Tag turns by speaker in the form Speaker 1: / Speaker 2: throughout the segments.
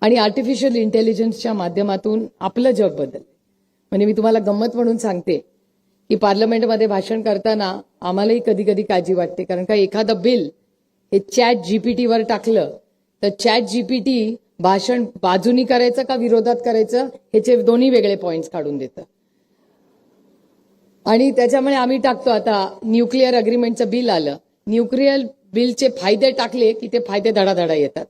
Speaker 1: आणि आर्टिफिशियल इंटेलिजन्सच्या माध्यमातून आपलं जग बदललं. म्हणजे मी तुम्हाला गंमत म्हणून सांगते की पार्लमेंटमध्ये भाषण करताना आम्हालाही कधी कधी काळजी वाटते, कारण का एखादं बिल हे चॅट जीपीटीवर टाकलं तर चॅट जीपीटी भाषण बाजूनी करायचं का विरोधात करायचं ह्याचे दोन्ही वेगळे पॉइंट्स काढून देतं. आणि त्याच्यामुळे आम्ही टाकतो, आता न्यूक्लिअर अग्रीमेंटचं बिल आलं, न्यूक्लिअर बिलचे फायदे टाकले की ते फायदे धडाधडा येतात.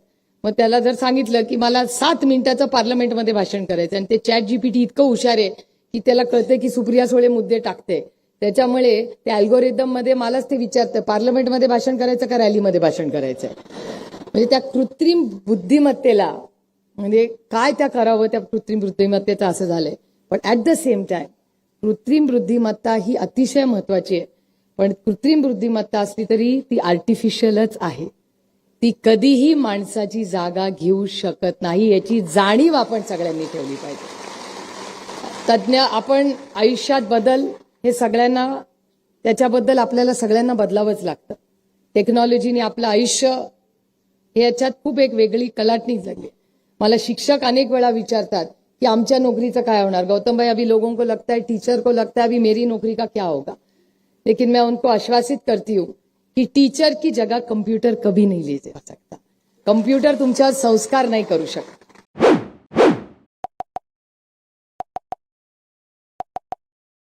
Speaker 1: मग त्याला जर सांगितलं की मला 7 मिनिटाचं पार्लमेंटमध्ये भाषण करायचं आणि ते चॅट जीपीटी इतकं हुशार आहे की त्याला कळते की सुप्रिया सुळे मुद्दे टाकते, त्याच्यामुळे ते अल्गोरिदम मध्ये मलाच ते विचारतं पार्लमेंटमध्ये भाषण करायचं का रॅलीमध्ये भाषण करायचं. म्हणजे त्या कृत्रिम बुद्धिमत्तेला म्हणजे काय त्या करावं त्या कृत्रिम बुद्धिमत्तेचं असं झालंय. पण ऍट द सेम टाइम कृत्रिम बुद्धिमत्ता ही अतिशय महत्वाची आहे, पण कृत्रिम बुद्धिमत्ता असली तरी ती आर्टिफिशियलच आहे. ती कधीही माणसाची जागा घेऊ शकत नाही, याची जाणीव आपण सगळ्यांनी ठेवली पाहिजे. तज्ञ आपण आयुष्यात बदल हे सगळ्यांना, त्याच्याबद्दल आपल्याला सगळ्यांना बदलावंच लागतं. टेक्नॉलॉजीने आपलं आयुष्य हे याच्यात खूप एक वेगळी कलाटणी झाली. मला शिक्षक अनेक वेळा विचारतात कि आमच्या नौकरीचं काय होणार. गौतम भाई, अभी लोगों को लगता है, टीचर को लगता है अभी मेरी नौकरी का क्या होगा. लेकिन मैं उनको आश्वासित करती हूँ कि टीचर की जगह कंप्यूटर कभी नहीं ले जा सकता. कंप्यूटर तुमच्यावर संस्कार नाही करू शकत.